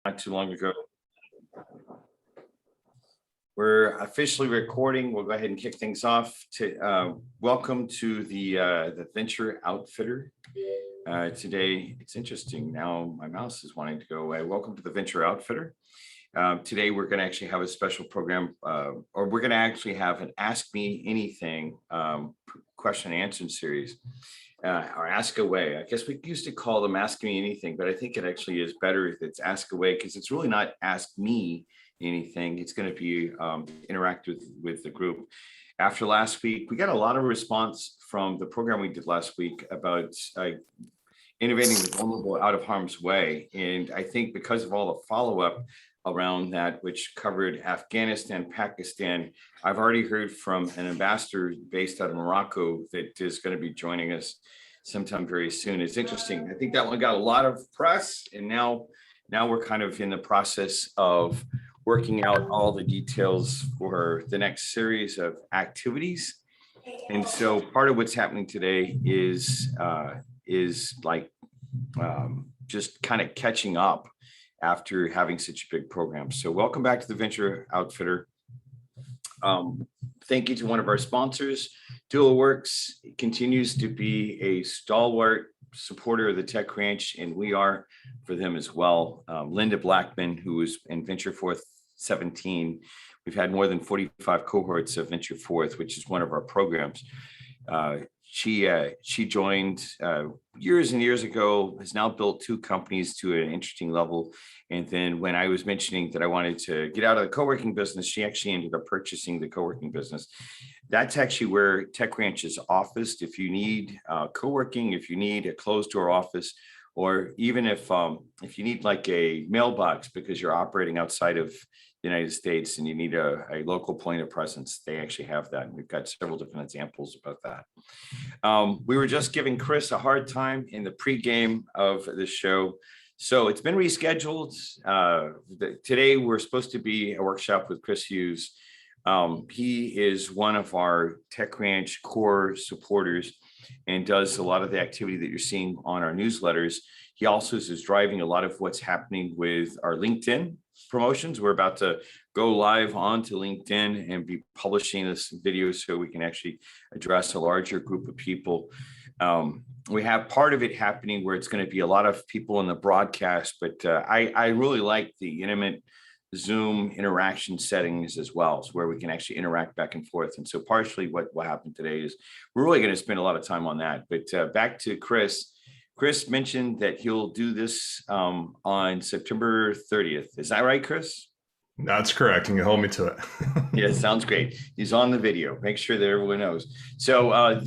not too long ago. We're officially recording. We'll go ahead and kick things off. Welcome to the Venture Outfitter. Today, it's interesting. Now my mouse is wanting to go away. Welcome to the Venture Outfitter. Today, we're going to actually have a special program, or we're going to actually have an Ask Me Anything question and answer series. Or ask away. I guess we used to call them Ask Me Anything, but I think it actually is better if it's ask away, because it's really not ask me anything. It's going to be interactive with the group. After last week, we got a lot of response from the program we did last week about innovating the vulnerable out of harm's way. And I think because of all the follow-up around that, which covered Afghanistan, Pakistan, I've already heard from an ambassador based out of Morocco that is going to be joining us sometime very soon. It's interesting. I think that one got a lot of press, and now we're kind of in the process of working out all the details for the next series of activities. And so part of what's happening today is like just kind of catching up after having such a big program. So welcome back to the Venture Outfitter. Thank you to one of our sponsors. Duoworks continues to be a stalwart supporter of the Tech Ranch, and we are for them as well. Linda Blackman, who is in Venture Forth 17, we've had more than 45 cohorts of Venture Forth, which is one of our programs. She joined years and years ago, has now built 2 companies to an interesting level. And then when I was mentioning that I wanted to get out of the co-working business, she actually ended up purchasing the co-working business. That's actually where Tech Ranch is officed. If you need co-working, if you need a closed door office, or even if you need like a mailbox because you're operating outside of the United States and you need a local point of presence, they actually have that. And we've got several different examples about that. We were just giving Chris a hard time in the pregame of the show. So it's been rescheduled. Today, we're supposed to be a workshop with Chris Hughes. He is one of our Tech Ranch core supporters and does a lot of the activity that you're seeing on our newsletters. He also is driving a lot of what's happening with our LinkedIn promotions. We're about to go live onto LinkedIn and be publishing this video so we can actually address a larger group of people. We have part of it happening where it's going to be a lot of people in the broadcast, but I really like the intimate Zoom interaction settings as well, so where we can actually interact back and forth. And so partially what happened today is we're really going to spend a lot of time on that. But back to Chris. Chris mentioned that he'll do this on September 30th. Is that right, Chris? That's correct. You can hold me to it. Yeah, sounds great. He's on the video. Make sure that everyone knows. So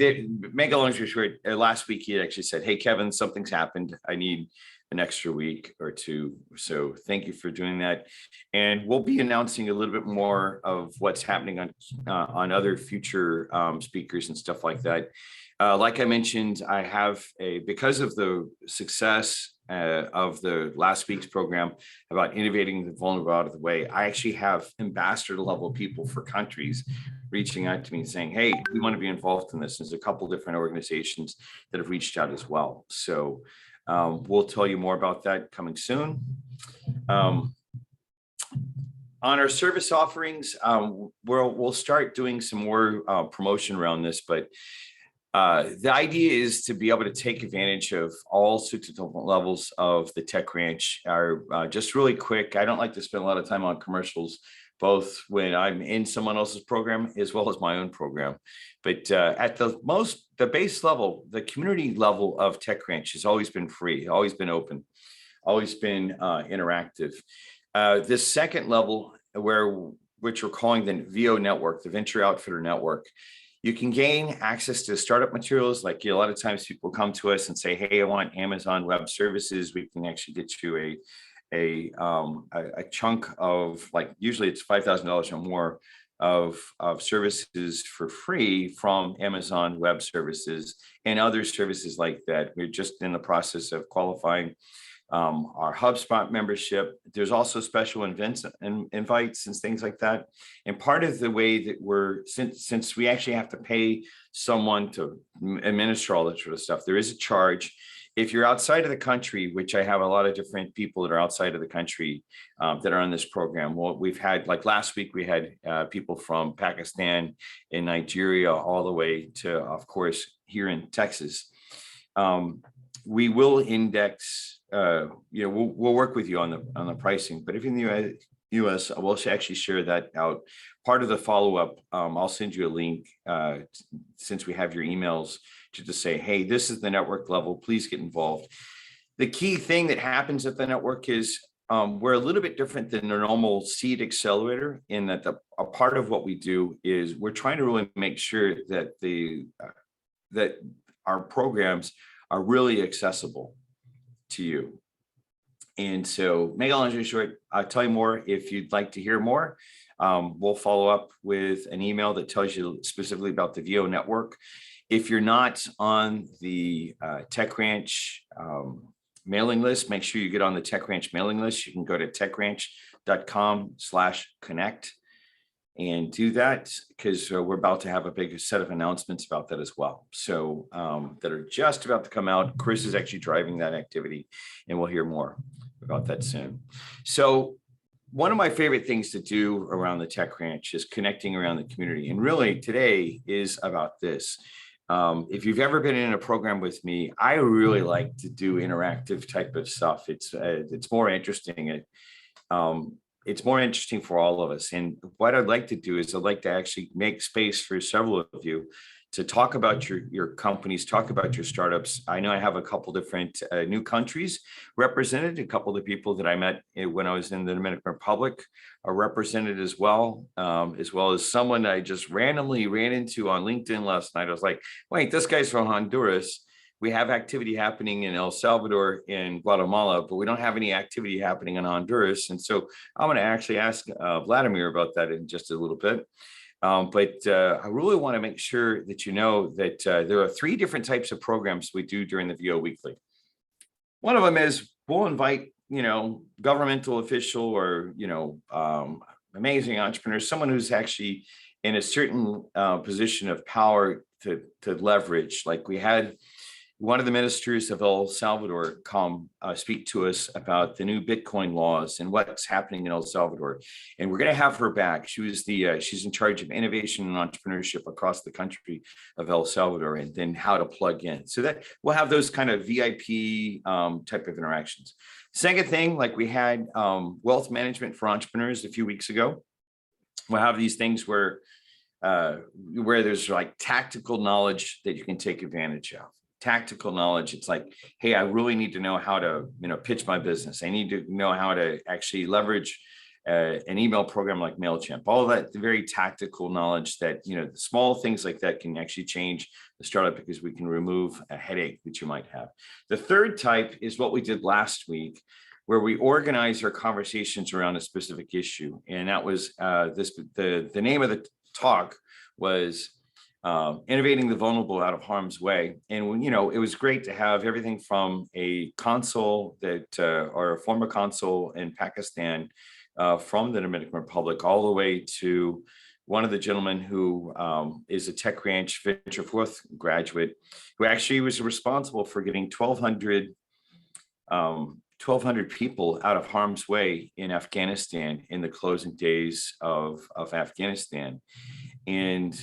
make a long story short, last week he actually said, hey, Kevin, something's happened. I need an extra week or 2. So thank you for doing that. And we'll be announcing a little bit more of what's happening on other future speakers and stuff like that. Like I mentioned, I have because of the success of the last week's program about innovating the vulnerable out of the way, I actually have ambassador level people for countries reaching out to me saying, hey, we want to be involved in this. There's a couple different organizations that have reached out as well. So we'll tell you more about that coming soon. On our service offerings, we'll start doing some more promotion around this, but the idea is to be able to take advantage of all sorts of different levels of the Tech Ranch. Just really quick, I don't like to spend a lot of time on commercials, both when I'm in someone else's program as well as my own program. But at the base level, the community level of Tech Ranch has always been free, always been open, always been interactive. The second level, which we're calling the VO network, the Venture Outfitter Network, you can gain access to startup materials. Like a lot of times people come to us and say, hey, I want Amazon Web Services. We can actually get you a chunk of, like, usually it's $5,000 or more of services for free from Amazon Web Services and other services like that. We're just in the process of qualifying our HubSpot membership. There's also special events and invites and things like that. And part of the way that since we actually have to pay someone to administer all that sort of stuff, there is a charge. If you're outside of the country, which I have a lot of different people that are outside of the country that are on this program. Well, we've had, like last week, we had people from Pakistan and Nigeria all the way to, of course, here in Texas. We will index, we'll work with you on the pricing, but if in the US, I will actually share that out. Part of the follow-up, I'll send you a link since we have your emails to just say, hey, this is the network level, please get involved. The key thing that happens at the network is we're a little bit different than a normal seed accelerator in that a part of what we do is we're trying to really make sure that that our programs are really accessible to you. And so, make a long story short, I'll tell you more if you'd like to hear more. We'll follow up with an email that tells you specifically about the VO network. If you're not on the Tech Ranch mailing list, make sure you get on the Tech Ranch mailing list. You can go to techranch.com/connect and do that, because we're about to have a big set of announcements about that as well. So that are just about to come out. Chris is actually driving that activity, and we'll hear more about that soon. So one of my favorite things to do around the Tech Ranch is connecting around the community. And really today is about this. If you've ever been in a program with me, I really like to do interactive type of stuff. It's more interesting. It's more interesting for all of us. And what I'd like to do is I'd like to actually make space for several of you to talk about your companies, talk about your startups. I know I have a couple different new countries represented. A couple of the people that I met when I was in the Dominican Republic are represented as well as someone I just randomly ran into on LinkedIn last night. I was like, wait, this guy's from Honduras. We have activity happening in El Salvador and Guatemala, but we don't have any activity happening in Honduras. And so I'm going to actually ask Vladimir about that in just a little bit. But I really want to make sure that you know that there are 3 different types of programs we do during the VO Weekly. One of them is we'll invite, governmental official or, amazing entrepreneurs, someone who's actually in a certain position of power to leverage. Like we had one of the ministers of El Salvador come speak to us about the new Bitcoin laws and what's happening in El Salvador. And we're going to have her back. She was she's in charge of innovation and entrepreneurship across the country of El Salvador, and then how to plug in. So that we'll have those kind of VIP type of interactions. Second thing, like we had wealth management for entrepreneurs a few weeks ago. We'll have these things where there's like tactical knowledge that you can take advantage of. Tactical knowledge. It's like, hey, I really need to know how to, pitch my business. I need to know how to actually leverage an email program like MailChimp. All of that very tactical knowledge that, the small things like that can actually change the startup because we can remove a headache that you might have. The third type is what we did last week, where we organize our conversations around a specific issue. And that was the name of the talk was innovating the vulnerable out of harm's way. And it was great to have everything from a consul or a former consul in Pakistan from the Dominican Republic, all the way to one of the gentlemen who is a Tech Ranch Venture Fourth graduate, who actually was responsible for getting 1,200 people out of harm's way in Afghanistan in the closing days of Afghanistan. And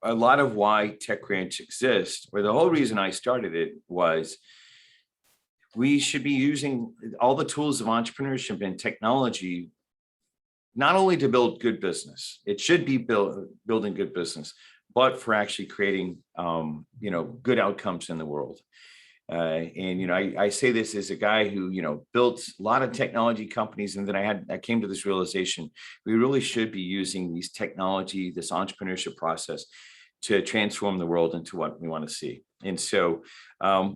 a lot of why Tech Ranch exists, or the whole reason I started it, was we should be using all the tools of entrepreneurship and technology, not only to build good business, it should be building good business, but for actually creating, good outcomes in the world. I say this as a guy who, built a lot of technology companies. And then I came to this realization, we really should be using these technology, this entrepreneurship process to transform the world into what we want to see. And so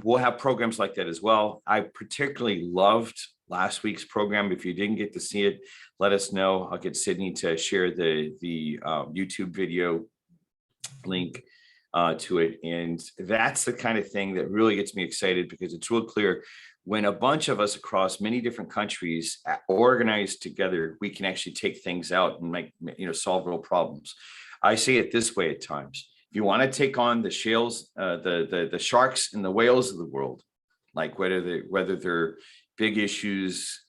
we'll have programs like that as well. I particularly loved last week's program. If you didn't get to see it, let us know. I'll get Sydney to share the YouTube video link to it. And that's the kind of thing that really gets me excited, because it's real clear when a bunch of us across many different countries organize together, we can actually take things out and make, solve real problems. I say it this way at times. If you want to take on the shales, the sharks and the whales of the world, like whether they're big issues,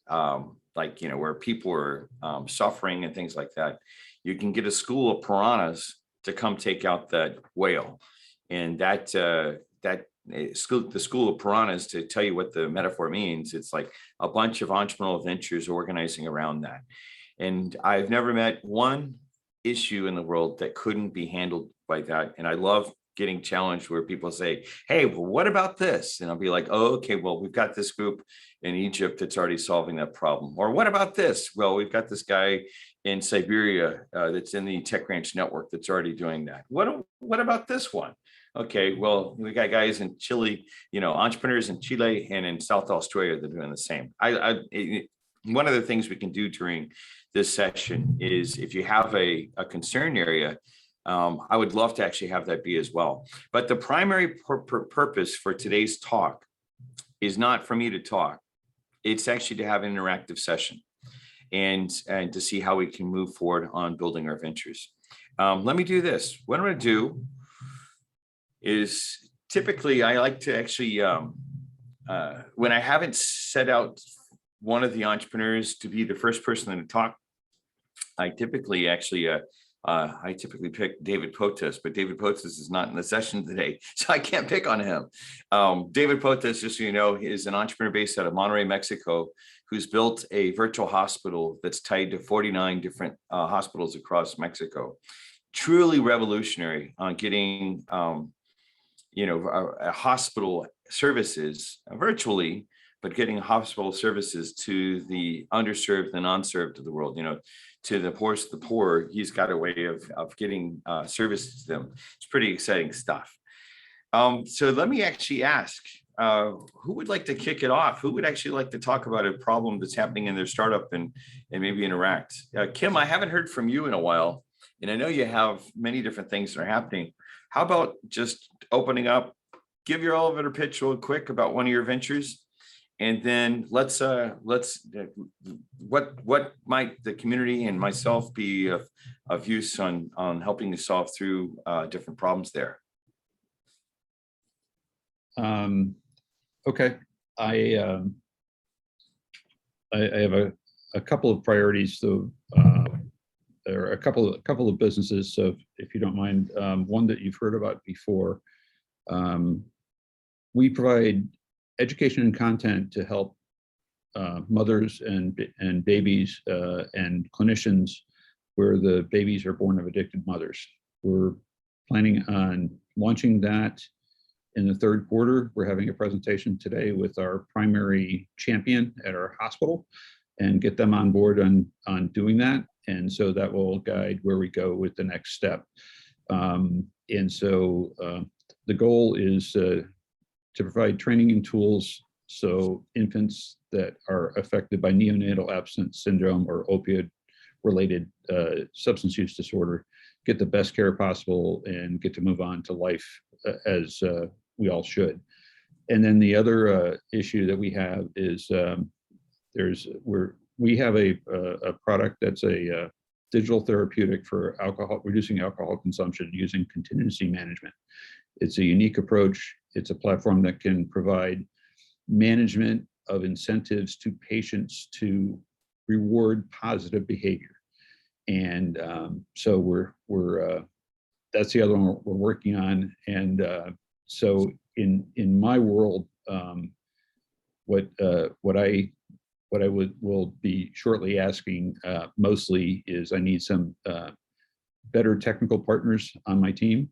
like, where people are suffering and things like that, you can get a school of piranhas to come take out that whale. And the school of piranhas, to tell you what the metaphor means, it's like a bunch of entrepreneurial ventures organizing around that. And I've never met one issue in the world that couldn't be handled by that. And I love getting challenged where people say, hey, well, what about this? And I'll be like, oh, okay, well, we've got this group in Egypt that's already solving that problem. Or what about this? Well, we've got this guy in Siberia that's in the Tech Ranch network that's already doing that. What about this one? Okay, well, we got guys in Chile, entrepreneurs in Chile and in South Australia that are doing the same. One of the things we can do during this session is, if you have a concern area, I would love to actually have that be as well. But the primary purpose for today's talk is not for me to talk. It's actually to have an interactive session and to see how we can move forward on building our ventures. Let me do this. What I'm going to do is, typically I like to actually, when I haven't set out one of the entrepreneurs to be the first person to talk, I typically pick David Potas, but David Potas is not in the session today, so I can't pick on him. David Potas, just so you know, is an entrepreneur based out of Monterrey, Mexico, who's built a virtual hospital that's tied to 49 different hospitals across Mexico. Truly revolutionary on getting, a hospital services virtually, but getting hospital services to the underserved and unserved of the world, to the poorest of the poor. He's got a way of getting services to them. It's pretty exciting stuff. So let me actually ask, who would like to kick it off? Who would actually like to talk about a problem that's happening in their startup and maybe interact? Kim, I haven't heard from you in a while, and I know you have many different things that are happening. How about just opening up, give your elevator pitch real quick about one of your ventures, and then let's what might the community and myself be of use on helping you solve through different problems there. Okay, I have a couple of priorities. So there are a couple of businesses. So if you don't mind, one that you've heard about before, we provide education and content to help mothers and babies and clinicians where the babies are born of addicted mothers. We're planning on launching that in the third quarter. We're having a presentation today with our primary champion at our hospital and get them on board on doing that. And so that will guide where we go with the next step. And so the goal is to provide training and tools so infants that are affected by neonatal abstinence syndrome or opioid-related substance use disorder get the best care possible and get to move on to life as we all should. And then the other issue that we have is we have a product that's a digital therapeutic for reducing alcohol consumption using contingency management. It's a unique approach. It's a platform that can provide management of incentives to patients to reward positive behavior. And so we're that's the other one we're working on. And so in my world, what I will be shortly asking mostly is I need some better technical partners on my team.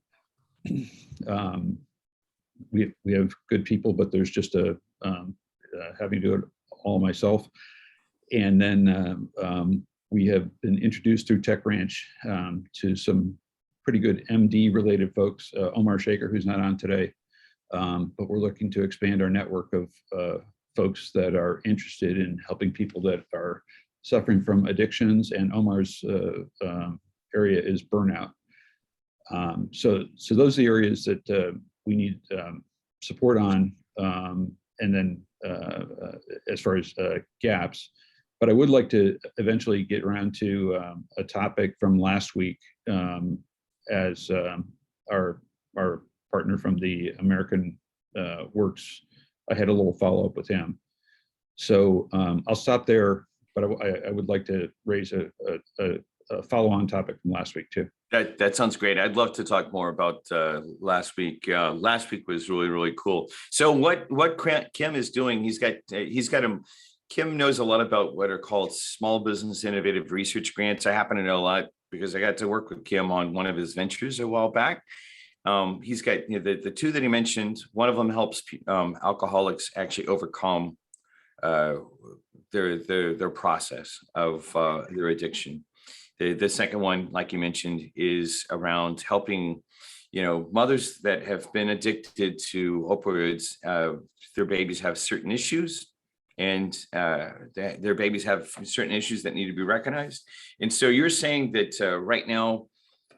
We have good people, but there's just having to do it all myself. And then we have been introduced through Tech Ranch to some pretty good MD related folks, Omar Shaker, who's not on today, but we're looking to expand our network of folks that are interested in helping people that are suffering from addictions, and Omar's area is burnout. So those are the areas that we need support on, and then as far as gaps. But I would like to eventually get around to a topic from last week as our partner from the American Works, I had a little follow-up with him. So I'll stop there, but I would like to raise a follow-on topic from last week too. That sounds great. I'd love to talk more about last week. Last week was really cool. So what Kim is doing, he's got him. Kim knows a lot about what are called small business innovative research grants. I happen to know a lot because I got to work with Kim on one of his ventures a while back. He's got the two that he mentioned. One of them helps alcoholics actually overcome their process of their addiction. The second one, like you mentioned, is around helping, mothers that have been addicted to opioids. Their babies have certain issues, and their babies have certain issues that need to be recognized. And so you're saying that right now,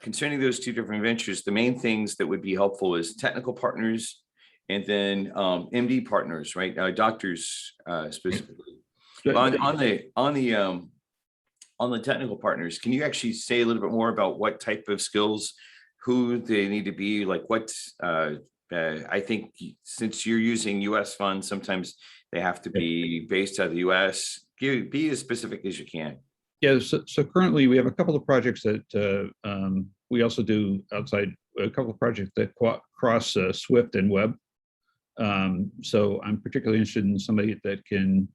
concerning those two different ventures, the main things that would be helpful is technical partners and then MD partners, right? Doctors specifically. On the technical partners, can you actually say a little bit more about what type of skills, who they need to be, like what, I think since you're using US funds, sometimes they have to be based out of the US. Be as specific as you can. Yeah, so currently we have a couple of projects that we also do outside, a couple of projects that cross Swift and Web. So I'm particularly interested in somebody that can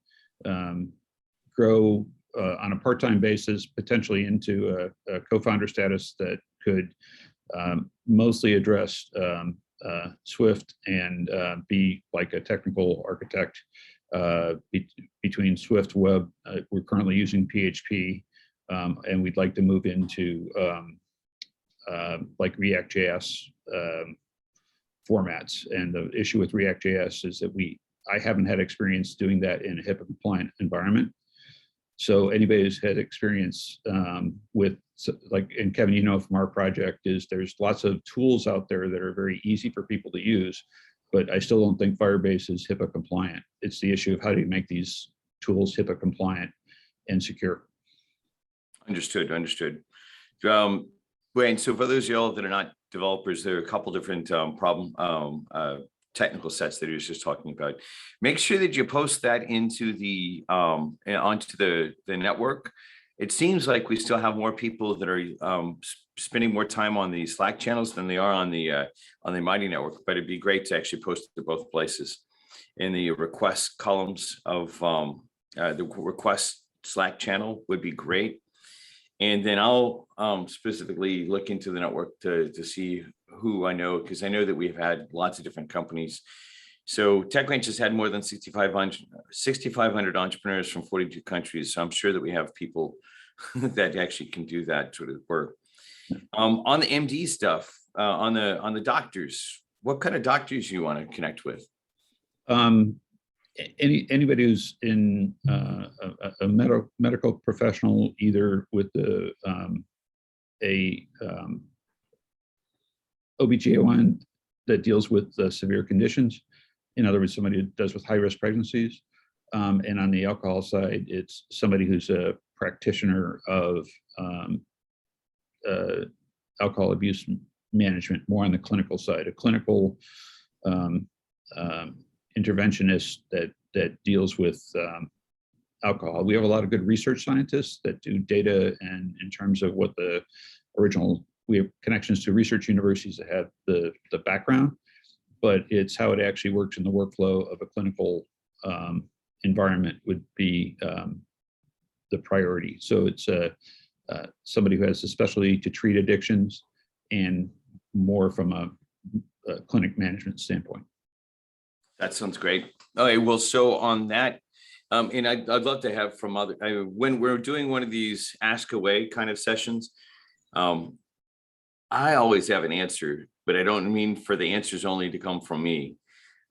grow on a part-time basis, potentially into a co-founder status that could mostly address Swift and be like a technical architect between Swift Web. We're currently using PHP, and we'd like to move into like React.js formats. And the issue with React.js is that I haven't had experience doing that in a HIPAA compliant environment. So anybody who's had experience with, like, and Kevin, from our project, is there's lots of tools out there that are very easy for people to use, but I still don't think Firebase is HIPAA compliant. It's the issue of how do you make these tools HIPAA compliant and secure. Understood. Wayne, so for those of y'all that are not developers, there are a couple different technical sets that he was just talking about. Make sure that you post that into the onto the network. It seems like we still have more people that are spending more time on the Slack channels than they are on the Mighty network, but it'd be great to actually post it to both places. In the request columns of the request Slack channel would be great. And then I'll specifically look into the network to see who I know, because I know that we've had lots of different companies. So TechRanch has had more than 6,500 entrepreneurs from 42 countries. So I'm sure that we have people that actually can do that sort of work. On the MD stuff, on the doctors, what kind of doctors you want to connect with? Anybody who's in a medical professional, either with a OBGYN that deals with severe conditions. In other words, somebody who does with high-risk pregnancies. And on the alcohol side, it's somebody who's a practitioner of alcohol abuse management, more on the clinical side, a clinical interventionist that deals with alcohol. We have a lot of good research scientists that do data, and in terms of what the original, we have connections to research universities that have the background, but it's how it actually works in the workflow of a clinical environment would be the priority. So it's somebody who has a specialty to treat addictions and more from a clinic management standpoint. That sounds great. Okay, well, so on that, and I'd love to have from other, when we're doing one of these ask away kind of sessions, I always have an answer, but I don't mean for the answers only to come from me.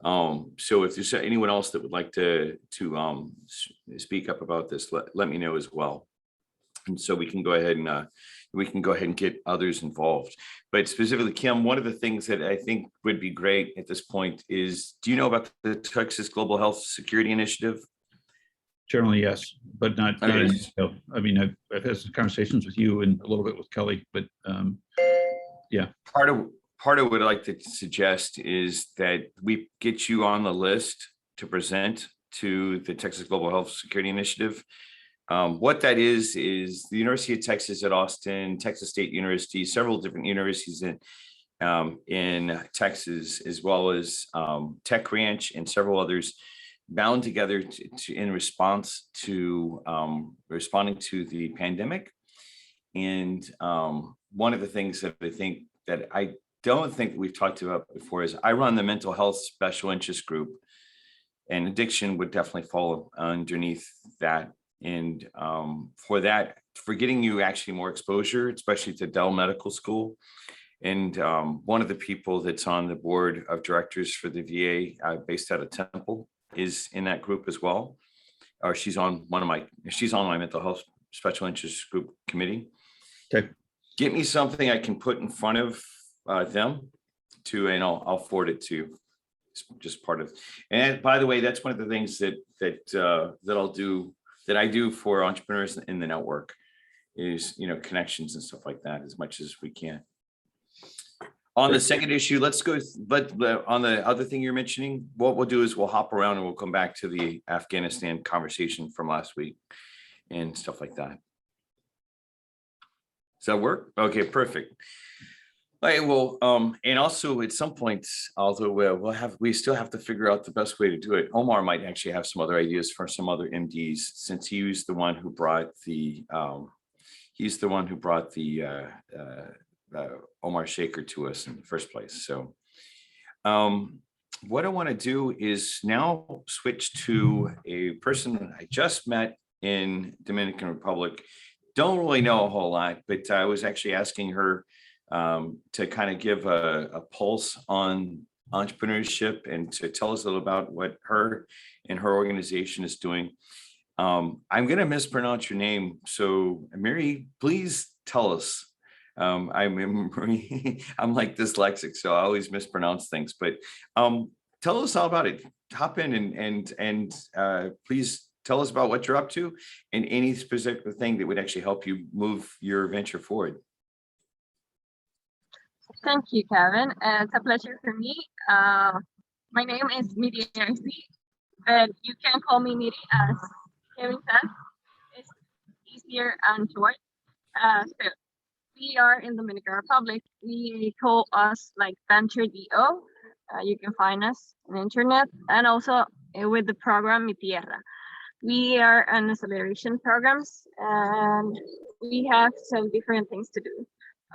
So if there's anyone else that would like to speak up about this, let me know as well. And so we can go ahead and get others involved. But specifically, Kim, one of the things that I think would be great at this point is, do you know about the Texas Global Health Security Initiative? Generally, yes, but not. I mean, I've had some conversations with you and a little bit with Kelly, but yeah. Part of part of what I'd like to suggest is that we get you on the list to present to the Texas Global Health Security Initiative. What that is the University of Texas at Austin, Texas State University, several different universities in Texas, as well as Tech Ranch and several others, bound together in response to responding to the pandemic. And one of the things that I don't think we've talked about before is I run the mental health special interest group, and addiction would definitely fall underneath that. And for getting you actually more exposure, especially to Dell Medical School. And one of the people that's on the board of directors for the VA based out of Temple is in that group as well. Or she's on my mental health special interest group committee. Okay. Get me something I can put in front of them and I'll forward it to you. It's just part of, and by the way, that's one of the things that I do for entrepreneurs in the network is, connections and stuff like that as much as we can. On the second issue, let's go, but on the other thing you're mentioning, what we'll do is we'll hop around and we'll come back to the Afghanistan conversation from last week and stuff like that. Does that work? Okay, perfect. All right, well, and also at some point, although we still have to figure out the best way to do it. Omar might actually have some other ideas for some other MDs, since he was the one who brought the Omar Shaker to us in the first place. So what I want to do is now switch to a person I just met in Dominican Republic. Don't really know a whole lot, but I was actually asking her to kind of give a pulse on entrepreneurship and to tell us a little about what her and her organization is doing. I'm going to mispronounce your name. So Mary, please tell us. I'm like dyslexic, so I always mispronounce things, but tell us all about it. Hop in and please tell us about what you're up to and any specific thing that would actually help you move your venture forward. Thank you, Kevin. It's a pleasure for me. My name is Miri, but you can call me Miri, as Kevin said. It's easier and short. So we are in the Dominican Republic. We call us like Ventureeo. You can find us on the internet, and also with the program Mi Tierra. We are an acceleration programs, and we have some different things to do.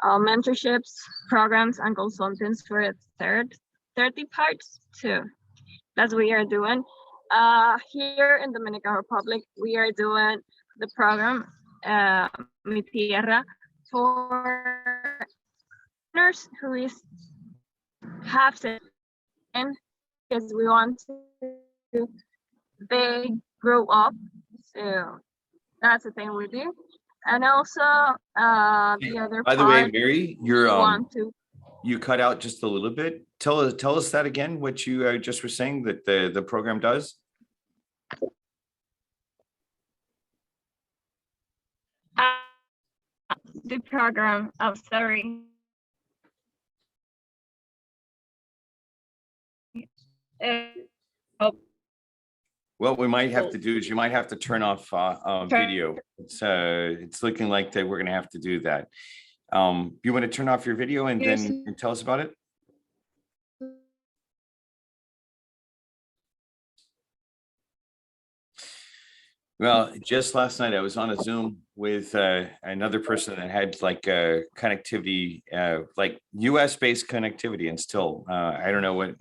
Mentorships, programs, and consultants for 30 parts too. That's what we are doing. Here in the Dominican Republic, we are doing the program Mi Tierra for entrepreneurs who have to, because we want to they grow up. So that's the thing we do. And also the other by the way, Mary, you're you cut out just a little bit. Tell us that again, what you just were saying that the program does. The program, oh sorry. What we might have to do is you might have to turn off video. It's looking like that we're going to have to do that. You want to turn off your video and then tell us about it? Well, just last night I was on a Zoom with another person that had like connectivity, like US-based connectivity, and still I don't know what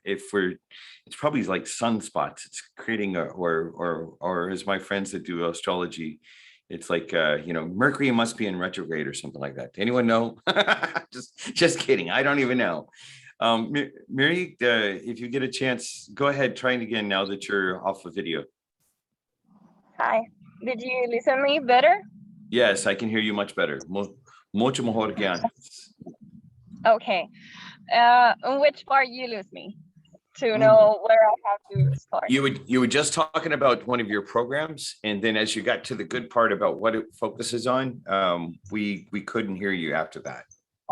it's probably like sunspots. It's creating or as my friends that do astrology, it's like Mercury must be in retrograde or something like that. Anyone know? just kidding. I don't even know. Mary, if you get a chance, go ahead, try it again now that you're off the video. Hi, did you listen me better? Yes, I can hear you much better. Mucho mejor que antes. Okay. On which part you lose me to know where I have to start? You were just talking about one of your programs, and then as you got to the good part about what it focuses on, we couldn't hear you after that.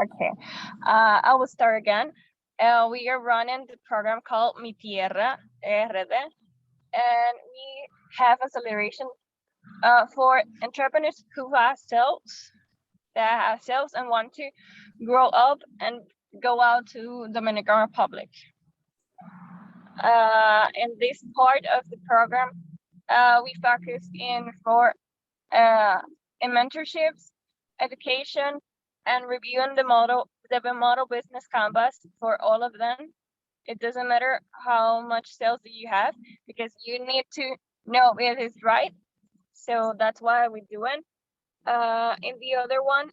Okay, I will start again. We are running the program called Mi Tierra, RD, and we have acceleration for entrepreneurs who have sales, and want to grow up and go out to Dominican Republic. In this part of the program, we focus in mentorships, education, and reviewing the model business canvas for all of them. It doesn't matter how much sales do you have, because you need to know if it's right. So that's why we're doing. In the other one,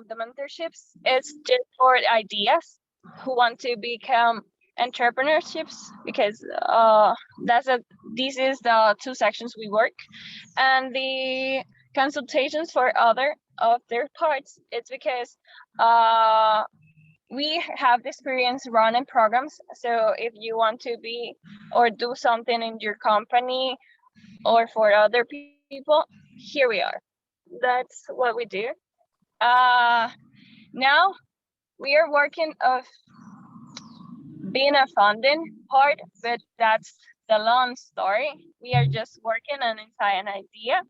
the mentorships, it's just for ideas who want to become entrepreneurships, because this is the two sections we work. And the consultations for other of their parts, it's because we have the experience running programs. So if you want to be or do something in your company or for other people, here we are. That's what we do. Now we are working of being a funding part, but that's the long story. We are just working on an idea.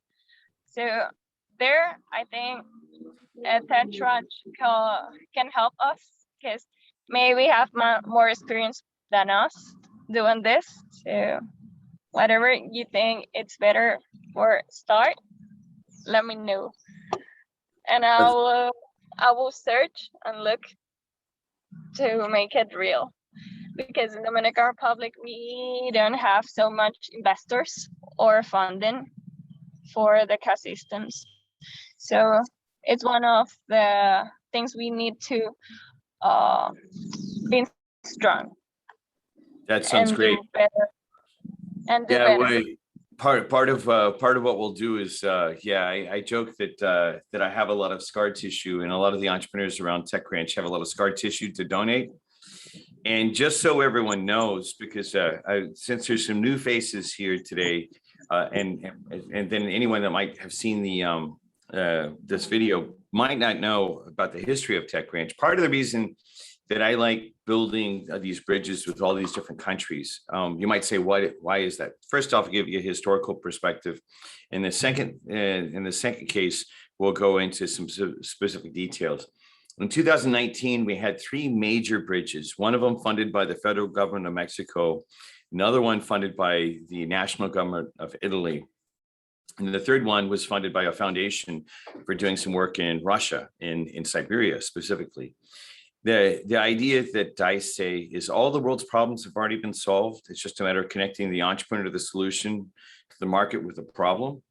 So there, I think Tetra can help us, because maybe have more experience than us doing this. So whatever you think it's better for start, let me know, and I will search and look to make it real. Because in the Dominican Republic, we don't have so much investors or funding for the ecosystems. So it's one of the things we need to be strong. That sounds and great. Do better. And do Yeah, better. part of what we'll do is, I joke that I have a lot of scar tissue, and a lot of the entrepreneurs around TechCrunch have a lot of scar tissue to donate. And just so everyone knows, because since there's some new faces here today, and then anyone that might have seen this video might not know about the history of TechCrunch. Part of the reason that I like building these bridges with all these different countries, you might say, why is that? First off, I'll give you a historical perspective. In the second case, we'll go into some specific details. In 2019, we had 3 major bridges, one of them funded by the federal government of Mexico, another one funded by the national government of Italy, and the third one was funded by a foundation for doing some work in Russia, in Siberia specifically. The idea that I say is all the world's problems have already been solved. It's just a matter of connecting the entrepreneur to the solution, to the market with the problem.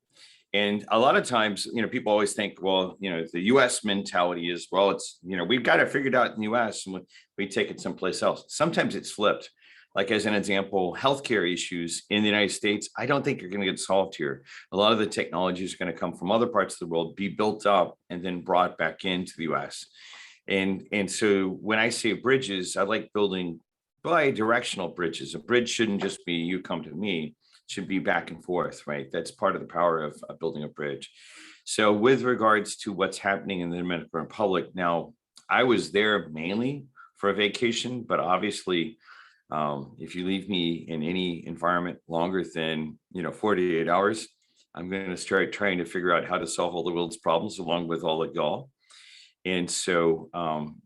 And a lot of times, people always think, well, the US mentality is, well, it's, we've got it figured out in the US and we take it someplace else. Sometimes it's flipped. Like as an example, healthcare issues in the United States, I don't think are going to get solved here. A lot of the technologies are going to come from other parts of the world, be built up and then brought back into the US. And so when I say bridges, I like building bi-directional bridges. A bridge shouldn't just be you come to me. Should be back and forth, right? That's part of the power of building a bridge. So with regards to what's happening in the Dominican Republic, now I was there mainly for a vacation, but obviously if you leave me in any environment longer than 48 hours, I'm going to start trying to figure out how to solve all the world's problems along with all of y'all. And so,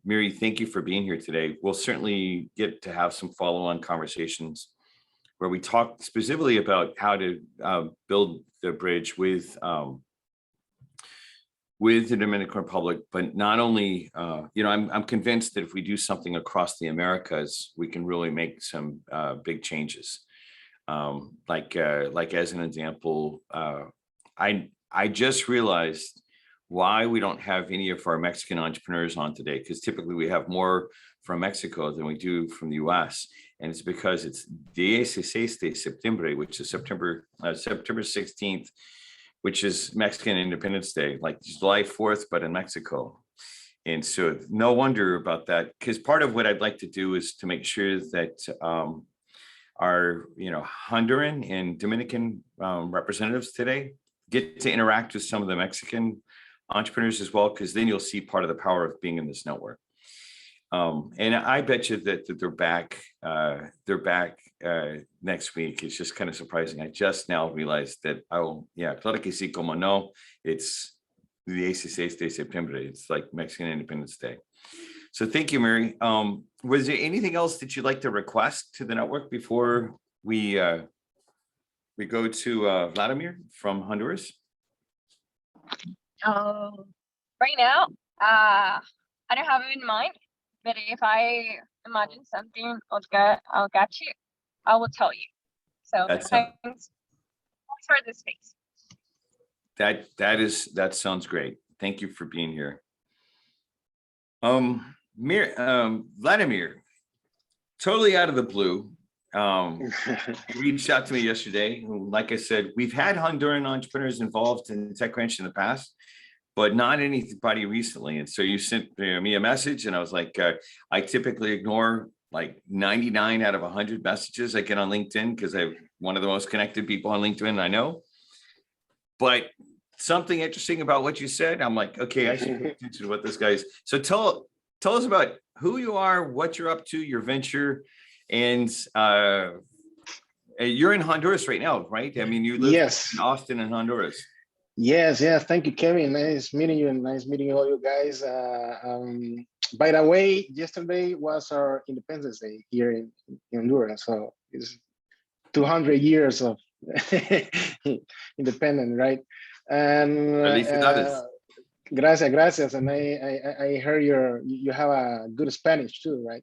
Miri, thank you for being here today. We'll certainly get to have some follow-on conversations where we talk specifically about how to build the bridge with the Dominican Republic, but not only, I'm convinced that if we do something across the Americas, we can really make some big changes. Like as an example, I just realized why we don't have any of our Mexican entrepreneurs on today, because typically we have more from Mexico than we do from the US. And it's because it's 16 de septiembre, which is September 16th, which is Mexican Independence Day, like July 4th, but in Mexico. And so no wonder about that, because part of what I'd like to do is to make sure that our Honduran and Dominican representatives today get to interact with some of the Mexican entrepreneurs as well, because then you'll see part of the power of being in this network. And I bet you that they're back. They're back next week. It's just kind of surprising. I just now realized that. Oh, yeah, claro que sí, como no. It's the 16 de septiembre. It's like Mexican Independence Day. So thank you, Mary. Was there anything else that you'd like to request to the network before we go to Vladimir from Honduras? Right now, I don't have it in mind, but if I imagine something, I'll get you. I will tell you. So That's thanks for the space. that sounds great. Thank you for being here. Vladimir, totally out of the blue. Reached out to me yesterday. Like I said, we've had Honduran entrepreneurs involved in TechCrunch in the past, but not anybody recently. And so you sent me a message, and I was like, I typically ignore like 99 out of 100 messages I get on LinkedIn because I'm one of the most connected people on LinkedIn I know. But something interesting about what you said, I'm like, okay, I should pay attention to what this guy's. So tell us about who you are, what you're up to, your venture, and you're in Honduras right now, right? I mean, you live in Austin in Honduras. Yes. Thank you, Kevin. Nice meeting you, and nice meeting all you guys. By the way, yesterday was our Independence Day here in Honduras, so it's 200 years of independent, right? And gracias. And I heard you have a good Spanish too, right?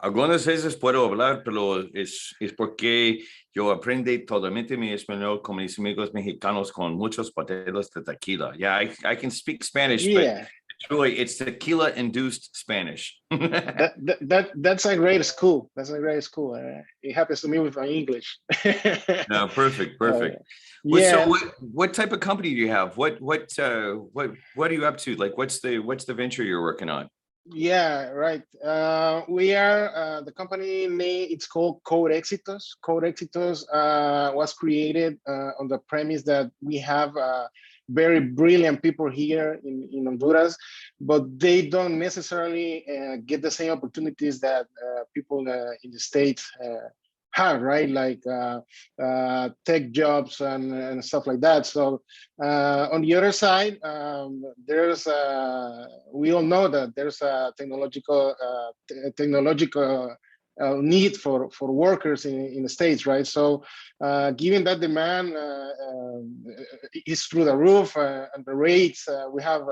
Algunas veces puedo hablar, pero es porque yo aprendí totalmente mi español con mis amigos mexicanos con muchos botellas de tequila. Yeah, I can speak Spanish, but it's tequila induced Spanish. That's a great school. It happens to me with my English. No, perfect. So what type of company do you have? What are you up to? Like, what's the venture you're working on? Yeah, right. We are the company name. It's called Code Éxitos. Code Éxitos was created on the premise that we have very brilliant people here in Honduras, but they don't necessarily get the same opportunities that people in the States have, right? Like tech jobs and stuff like that. So on the other side, there's we all know that there's a technological need for workers in the States, right? So given that demand is through the roof and the rates, we have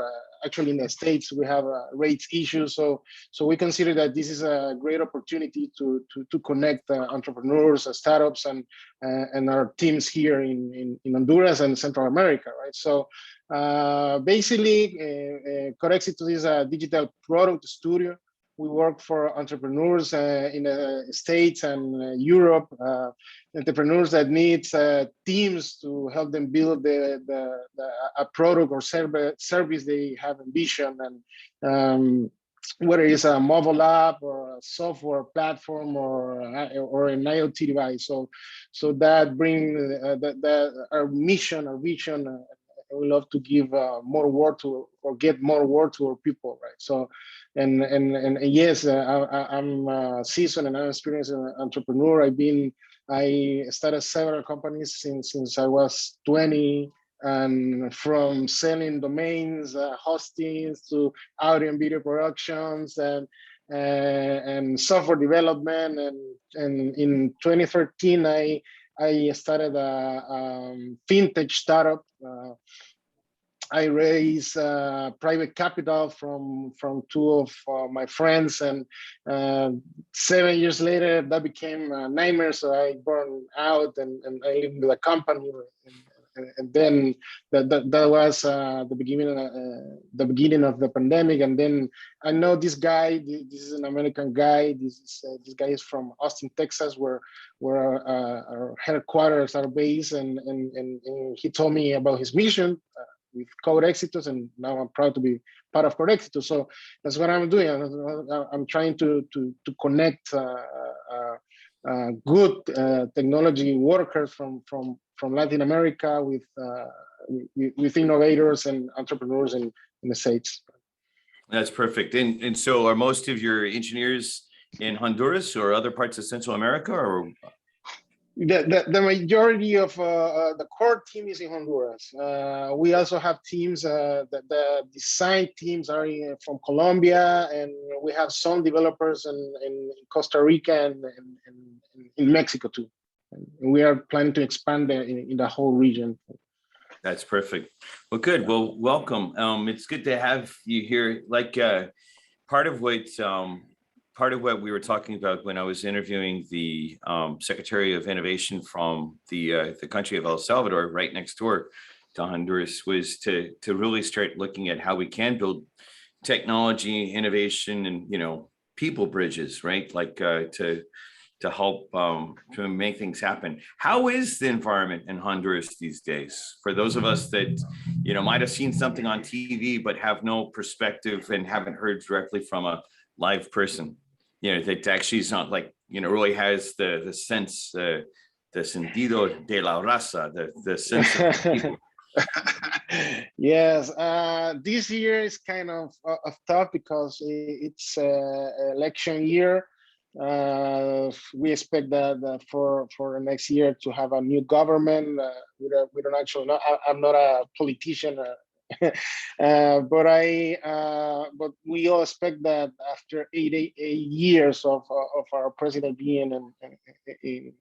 actually in the States, we have rates issues. So we consider that this is a great opportunity to connect entrepreneurs, startups, and our teams here in Honduras and Central America, right? So basically, Correxitus is a digital product studio. We work for entrepreneurs in the States and Europe, entrepreneurs that need teams to help them build a product or service they have envisioned, and whether it's a mobile app or a software platform or an IoT device. So that brings our mission, our vision. We love to give more work to, or get more work to our people, right? So, and yes, I'm a seasoned and I'm experienced entrepreneur. I started several companies since I was 20, and from selling domains, hostings, to audio and video productions, and software development. And in 2013, I started a fintech startup. I raised private capital from two of my friends, and 7 years later, that became a nightmare. So I burned out, and I lived with a company. And then that was the beginning of the pandemic. And then I know this guy. This is an American guy. This guy is from Austin, Texas, where our headquarters are based. And he told me about his mission with Code Éxitos, and now I'm proud to be part of Code Éxitos. So that's what I'm doing. I'm trying to connect good technology workers from Latin America with innovators and entrepreneurs in the States. That's perfect. And so are most of your engineers in Honduras or other parts of Central America, or? The majority of the core team is in Honduras. We also have teams, the design teams are from Colombia, and we have some developers in Costa Rica and in Mexico too. And we are planning to expand in the whole region. That's perfect. Well, good. Well, welcome. It's good to have you here. Like part of what we were talking about when I was interviewing the Secretary of Innovation from the country of El Salvador, right next door to Honduras, was to really start looking at how we can build technology, innovation, and people bridges, right? Like to help to make things happen. How is the environment in Honduras these days? For those of us that might have seen something on TV but have no perspective and haven't heard directly from a live person, that actually is not like really has the sense, the sentido de la raza, the sense of the people. Yes, this year is kind of tough because it's election year. We expect that for the next year to have a new government. We don't actually know. I'm not a politician, but we all expect that after eight years of our president being in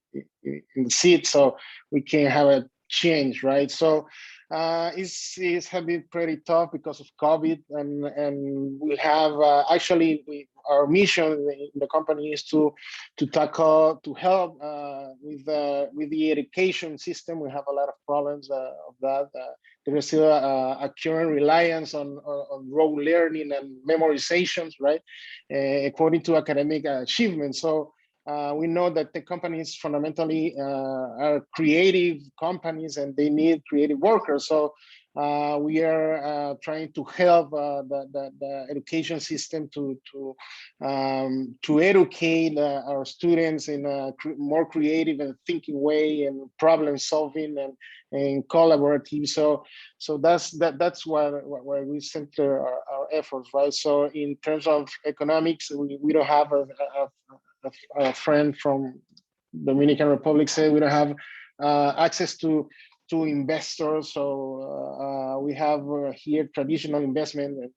the seat, so we can have a change, right? So it's have been pretty tough because of COVID, and we have our mission in the company is to help with the education system. We have a lot of problems of that. There is still a current reliance on rote learning and memorizations, right? According to academic achievements. So we know that the companies fundamentally are creative companies and they need creative workers. So we are trying to help the education system to educate our students in a more creative and thinking way, and problem solving and collaborative. So that's where we center our efforts, right? So in terms of economics, we don't have a friend from Dominican Republic said we don't have access to investors. So we have here traditional investment,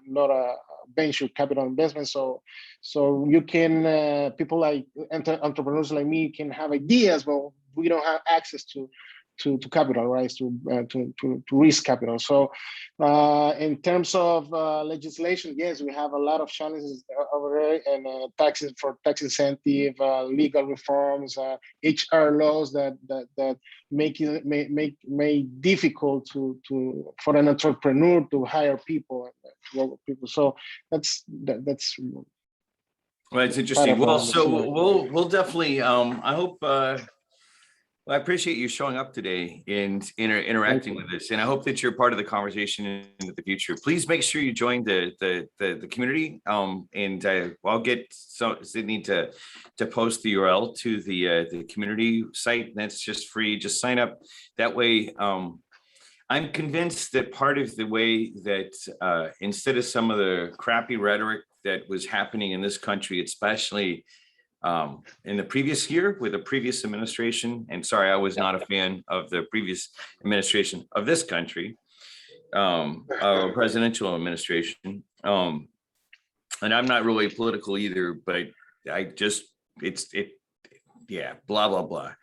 not a venture capital investment. So you can people like entrepreneurs like me can have ideas, but we don't have access to capital, right? To risk capital. So in terms of legislation, yes, we have a lot of challenges over there, and tax incentive, legal reforms, HR laws that make it difficult for an entrepreneur to hire people and to work with people. So that's well, it's interesting. Well, so we'll definitely I hope well, I appreciate you showing up today and interacting with us, and I hope that you're part of the conversation in the future. Please make sure you join the community, and I'll get Sydney to post the URL to the community site. That's just free. Just sign up. That way, I'm convinced that part of the way that instead of some of the crappy rhetoric that was happening in this country, especially in the previous year with the previous administration, and sorry, I was not a fan of the previous administration of this country, presidential administration. And I'm not really political either, but yeah, blah, blah, blah.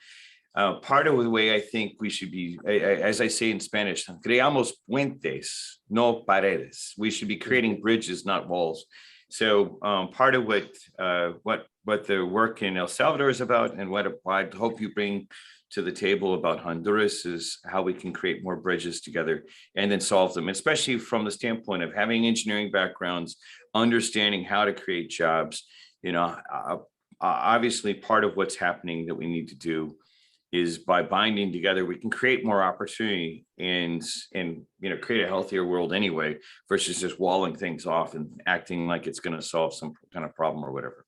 Part of the way I think we should be, as I say in Spanish, creamos puentes, no paredes. We should be creating bridges, not walls. So part of what the work in El Salvador is about, and what I hope you bring to the table about Honduras, is how we can create more bridges together and then solve them, especially from the standpoint of having engineering backgrounds, understanding how to create jobs. Obviously part of what's happening that we need to do is by binding together, we can create more opportunity and create a healthier world anyway, versus just walling things off and acting like it's going to solve some kind of problem or whatever.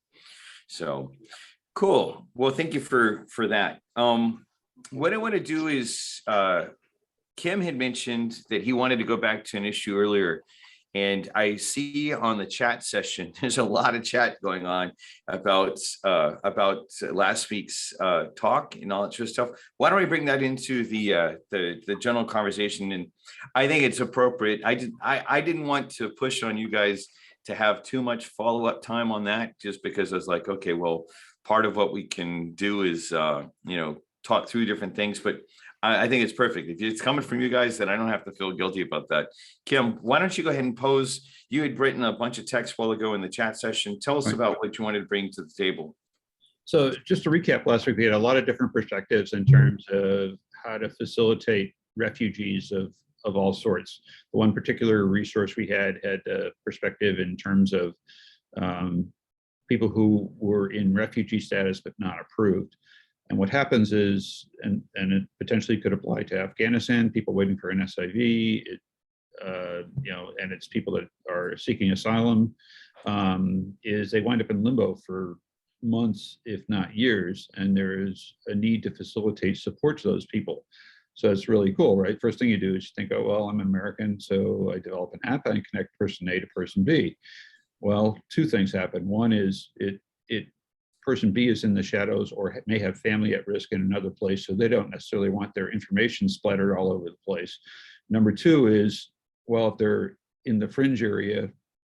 So cool. Well, thank you for that. What I want to do is, Kim had mentioned that he wanted to go back to an issue earlier, And I see on the chat session, there's a lot of chat going on about last week's talk and all that sort of stuff. Why don't we bring that into the general conversation? And I think it's appropriate. I didn't want to push on you guys to have too much follow-up time on that, just because I was like, okay, well, part of what we can do is talk through different things, but I think it's perfect. If it's coming from you guys, then I don't have to feel guilty about that. Kim, why don't you go ahead and pose? You had written a bunch of text a while ago in the chat session. Tell us about what you wanted to bring to the table. So just to recap, last week we had a lot of different perspectives in terms of how to facilitate refugees of all sorts. The one particular resource we had a perspective in terms of people who were in refugee status but not approved. And what happens is, and it potentially could apply to Afghanistan, people waiting for an SIV, and it's people that are seeking asylum, is they wind up in limbo for months, if not years, and there is a need to facilitate support to those people. So it's really cool, right? First thing you do is you think, oh, well, I'm American, so I develop an app and I connect person A to person B. Well, two things happen. One is person B is in the shadows or may have family at risk in another place, so they don't necessarily want their information splattered all over the place. Number two is, well, if they're in the fringe area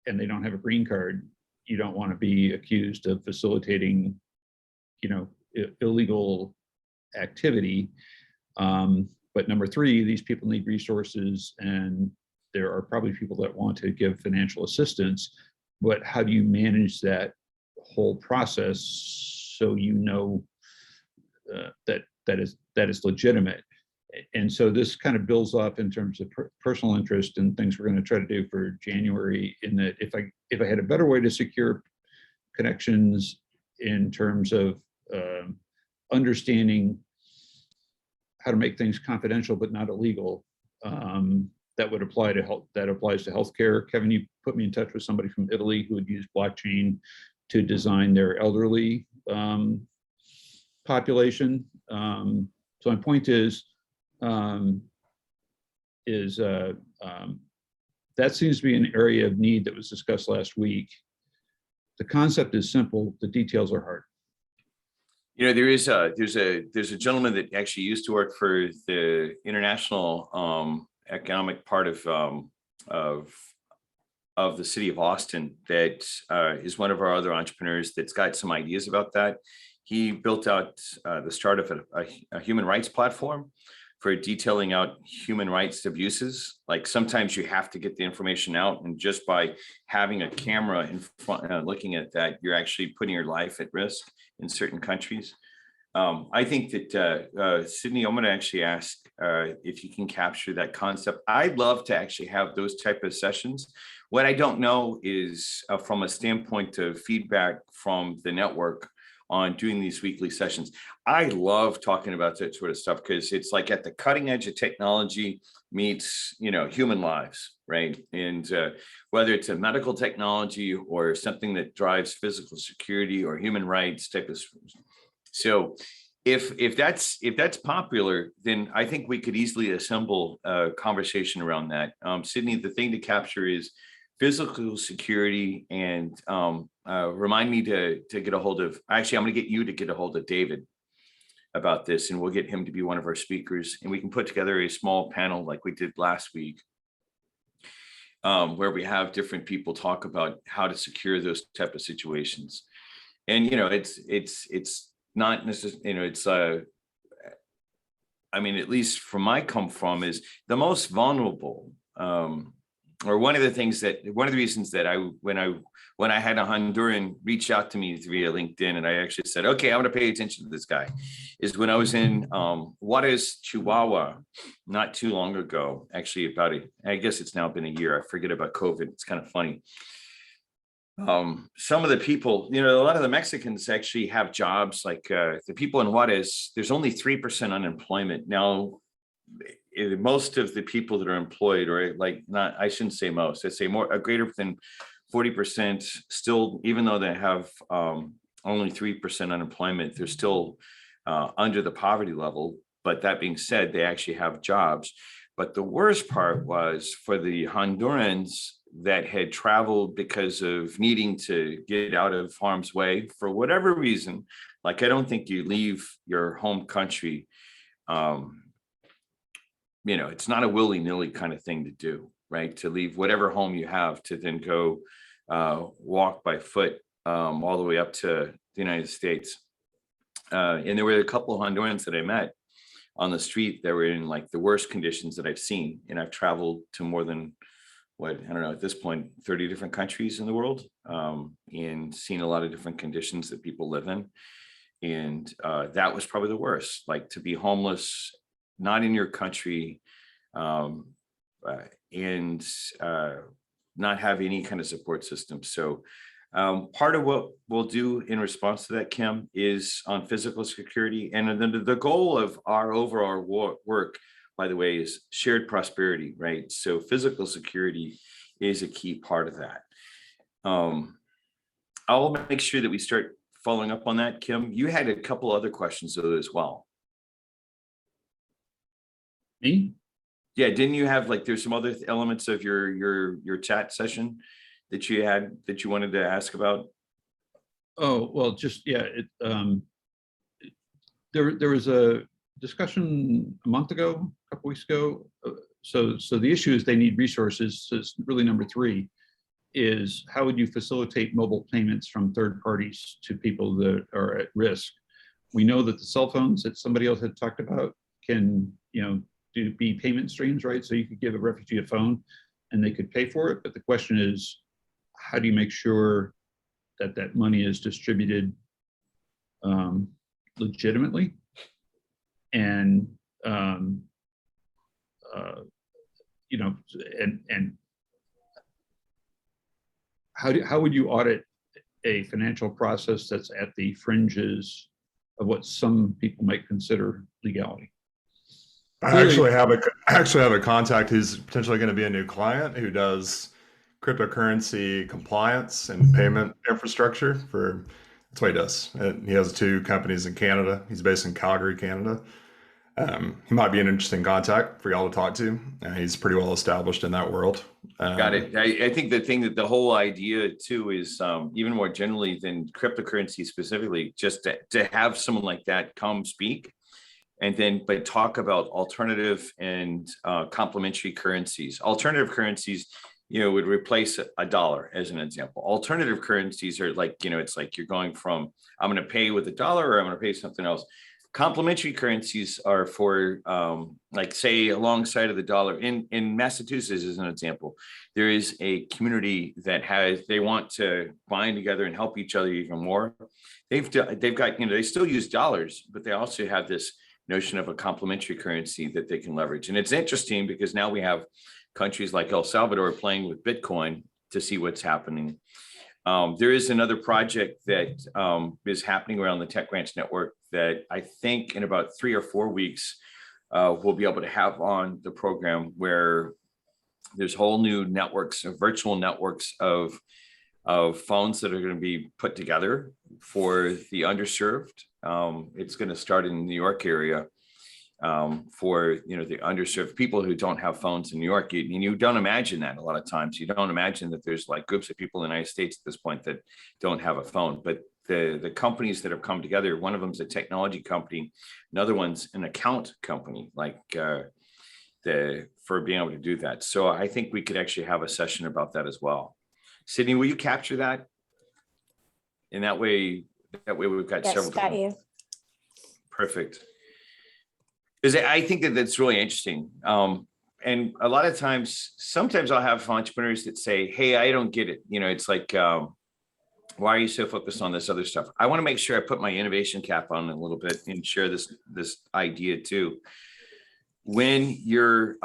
and they don't have a green card, you don't want to be accused of facilitating, illegal activity. But number three, these people need resources, and there are probably people that want to give financial assistance, but how do you manage that whole process so that is legitimate? And so this kind of builds up in terms of personal interest and things we're going to try to do for January, in that if I had a better way to secure connections in terms of understanding how to make things confidential but not illegal, that would apply to health. That applies to healthcare. Kevin, you put me in touch with somebody from Italy who would use blockchain to design their elderly population. So my point is that seems to be an area of need that was discussed last week. The concept is simple, the details are hard. There's a gentleman that actually used to work for the international economic part of the city of Austin that is one of our other entrepreneurs that's got some ideas about that. He built out the start of a human rights platform for detailing out human rights abuses. Like sometimes you have to get the information out, and just by having a camera in front, looking at that, you're actually putting your life at risk in certain countries. I think that Sydney, I'm going to actually ask if you can capture that concept. I'd love to actually have those type of sessions. What I don't know is from a standpoint of feedback from the network on doing these weekly sessions. I love talking about that sort of stuff because it's like at the cutting edge of technology meets, human lives, right? And whether it's a medical technology or something that drives physical security or human rights type of. So if that's popular, then I think we could easily assemble a conversation around that. Sydney, the thing to capture is physical security, and remind me to get a hold of, actually, I'm going to get you to get a hold of David about this, and we'll get him to be one of our speakers, and we can put together a small panel like we did last week, where we have different people talk about how to secure those type of situations. And, it's not necessarily, it's I mean, at least from my come from, is the most vulnerable, or one of the reasons that when I had a Honduran reach out to me via LinkedIn, and I actually said, okay, I'm going to pay attention to this guy, is when I was in Juarez, Chihuahua, not too long ago, actually I guess it's now been a year. I forget about COVID. It's kind of funny. Some of the people, a lot of the Mexicans actually have jobs, like the people in Juarez, there's only 3% unemployment. Now, most of the people that are employed, or I shouldn't say most, I'd say greater than 40% still, even though they have only 3% unemployment, they're still under the poverty level. But that being said, they actually have jobs. But the worst part was for the Hondurans that had traveled because of needing to get out of harm's way for whatever reason. Like, I don't think you leave your home country. It's not a willy-nilly kind of thing to do, right? To leave whatever home you have to then go walk by foot all the way up to the United States. And there were a couple of Hondurans that I met on the street that were in like the worst conditions that I've seen. And I've traveled to more than, I don't know, at this point, 30 different countries in the world, and seen a lot of different conditions that people live in. And that was probably the worst, like to be homeless, not in your country, and not have any kind of support system. So part of what we'll do in response to that, Kim, is on physical security. And then the goal of our overall work, by the way, is shared prosperity, right? So physical security is a key part of that. I'll make sure that we start following up on that. Kim, you had a couple other questions though as well. Me? Yeah, didn't you have like, there's some other elements of your chat session that you had that you wanted to ask about? Oh, well, just, yeah, there was a discussion a month ago, a couple weeks ago. So the issue is they need resources. So it's really number 3 is how would you facilitate mobile payments from third parties to people that are at risk? We know that the cell phones that somebody else had talked about can, be payment streams, right? So you could give a refugee a phone and they could pay for it. But the question is, how do you make sure that that money is distributed legitimately? And, and how would you audit a financial process that's at the fringes of what some people might consider legality? I actually have a contact who's potentially going to be a new client who does cryptocurrency compliance and payment infrastructure that's what he does. He has 2 companies in Canada. He's based in Calgary, Canada. He might be an interesting contact for y'all to talk to. He's pretty well established in that world. Got it. I think the whole idea too is even more generally than cryptocurrency specifically, just to have someone like that come speak and then but talk about alternative and complementary currencies. Alternative currencies, would replace a dollar as an example. Alternative currencies are like, it's like you're going from, I'm going to pay with a dollar or I'm going to pay something else. Complementary currencies are for, like say alongside of the dollar in Massachusetts as an example, there is a community that they want to bind together and help each other even more. They've got, they still use dollars, but they also have this notion of a complementary currency that they can leverage. And it's interesting because now we have countries like El Salvador playing with Bitcoin to see what's happening. There is another project that is happening around the Tech Branch Network that I think in about 3 or 4 weeks, we'll be able to have on the program, where there's whole new networks, virtual networks of phones that are going to be put together for the underserved. It's going to start in the New York area for the underserved people who don't have phones in New York. You don't imagine that a lot of times. You don't imagine that there's like groups of people in the United States at this point that don't have a phone. But the companies that have come together, one of them is a technology company, another one's an account company, like for being able to do that. So I think we could actually have a session about that as well. Sydney, will you capture that? In that way we've got several. Got you. Perfect. Because I think that's really interesting. And a lot of times, sometimes I'll have entrepreneurs that say, hey, I don't get it. It's like, why are you so focused on this other stuff? I want to make sure I put my innovation cap on a little bit and share this idea too. When you're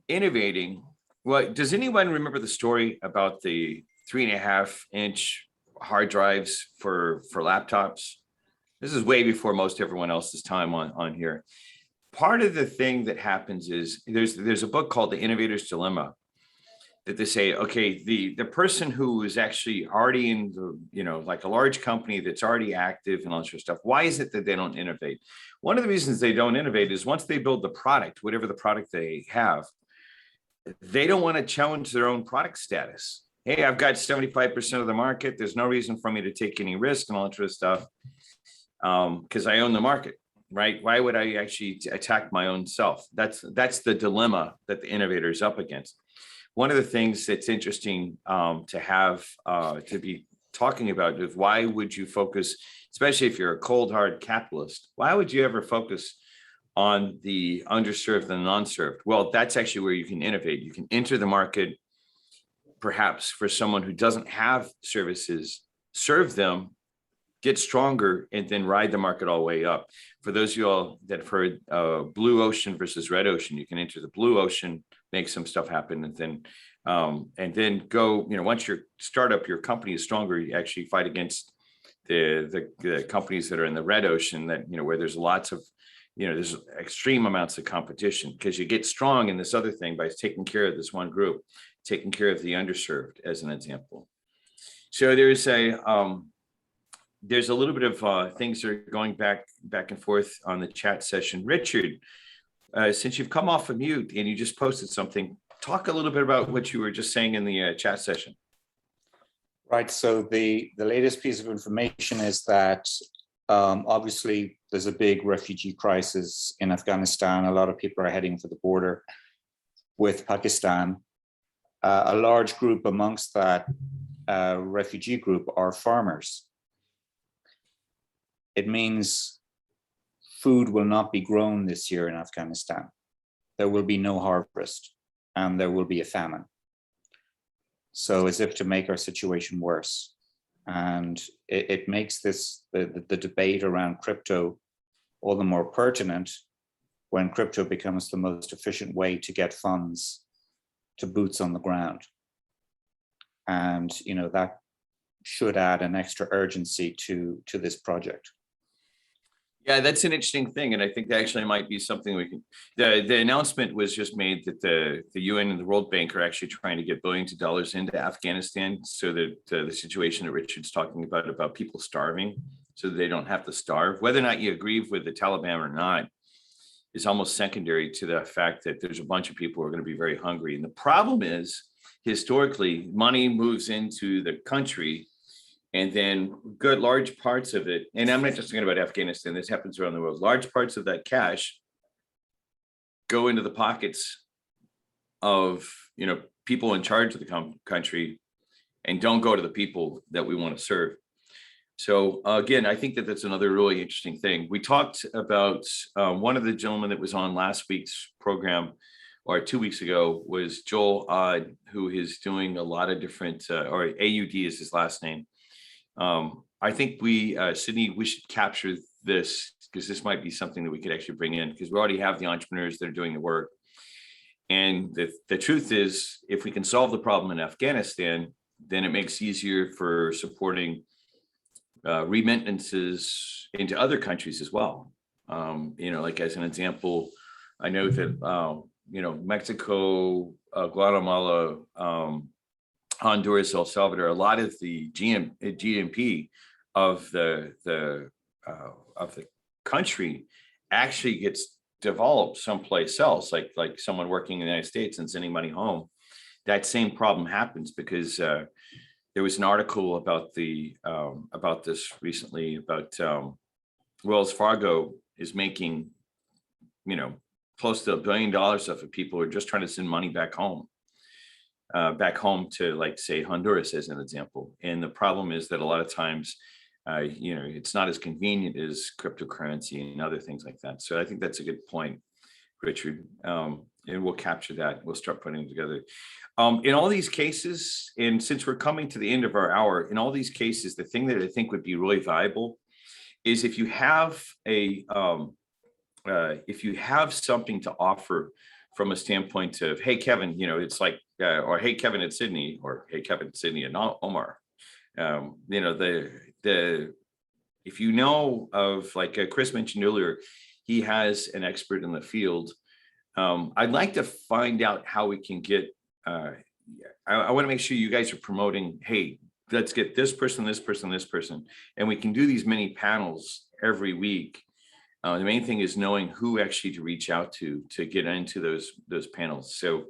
innovating, well, does anyone remember the story about the 3.5-inch hard drives for laptops? This is way before most everyone else's time on here. Part of the thing that happens is there's a book called The Innovator's Dilemma that they say, okay, the person who is actually already in the, like a large company that's already active and all that sort of stuff, why is it that they don't innovate? One of the reasons they don't innovate is once they build the product, whatever the product they have, they don't want to challenge their own product status. Hey, I've got 75% of the market. There's no reason for me to take any risk and all that sort of stuff because I own the market, right? Why would I actually attack my own self? That's the dilemma that the innovator is up against. One of the things that's interesting to have to be talking about is why would you focus, especially if you're a cold hard capitalist, why would you ever focus on the underserved and non-served? Well, that's actually where you can innovate. You can enter the market, perhaps for someone who doesn't have services, serve them, get stronger, and then ride the market all the way up. For those of you all that have heard blue ocean versus red ocean, you can enter the blue ocean, make some stuff happen, and then go, once your startup, your company is stronger, you actually fight against the companies that are in the red ocean that, where there's lots of, there's extreme amounts of competition, because you get strong in this other thing by taking care of this one group, taking care of the underserved, as an example. So there's a little bit of things that are going back and forth on the chat session. Richard, since you've come off of mute and you just posted something, talk a little bit about what you were just saying in the chat session. Right. So the latest piece of information is that obviously there's a big refugee crisis in Afghanistan. A lot of people are heading for the border with Pakistan. A large group amongst that refugee group are farmers. It means food will not be grown this year in Afghanistan. There will be no harvest and there will be a famine. So as if to make our situation worse. And it makes the debate around crypto all the more pertinent when crypto becomes the most efficient way to get funds to boots on the ground. And that should add an extra urgency to this project. Yeah, that's an interesting thing. And I think that actually might be something we can, the announcement was just made that the UN and the World Bank are actually trying to get billions of dollars into Afghanistan, so that the situation that Richard's talking about people starving, so that they don't have to starve. Whether or not you agree with the Taliban or not is almost secondary to the fact that there's a bunch of people who are going to be very hungry. And the problem is, historically, money moves into the country, and then good large parts of it, and I'm not just talking about Afghanistan, this happens around the world, large parts of that cash go into the pockets of people in charge of the country, and don't go to the people that we want to serve. So again, I think that that's another really interesting thing. We talked about one of the gentlemen that was on last week's program, or 2 weeks ago, was Joel Odd, who is doing a lot of different, or AUD is his last name. I think Sydney, we should capture this, because this might be something that we could actually bring in, because we already have the entrepreneurs that are doing the work. And the truth is, if we can solve the problem in Afghanistan, then it makes it easier for supporting remittances into other countries as well. Like as an example, I know that, Mexico, Guatemala, Honduras, El Salvador, a lot of the GDP of the country actually gets developed someplace else, like someone working in the United States and sending money home. That same problem happens because there was an article about this recently about Wells Fargo is making close to $1 billion off of people who are just trying to send money back home to, like, say, Honduras as an example. And the problem is that a lot of times, it's not as convenient as cryptocurrency and other things like that. So I think that's a good point, Richard. And we'll capture that. We'll start putting it together. In all these cases, and since we're coming to the end of our hour, in all these cases, the thing that I think would be really valuable is if you have something to offer from a standpoint of, hey, Kevin, it's like, or hey, Kevin at Sydney, or hey, Kevin at Sydney and Omar, if you know of, like Chris mentioned earlier, he has an expert in the field. I'd like to find out how we can get, I want to make sure you guys are promoting, hey, let's get this person, this person, this person, and we can do these mini panels every week. The main thing is knowing who actually to reach out to get into those panels. So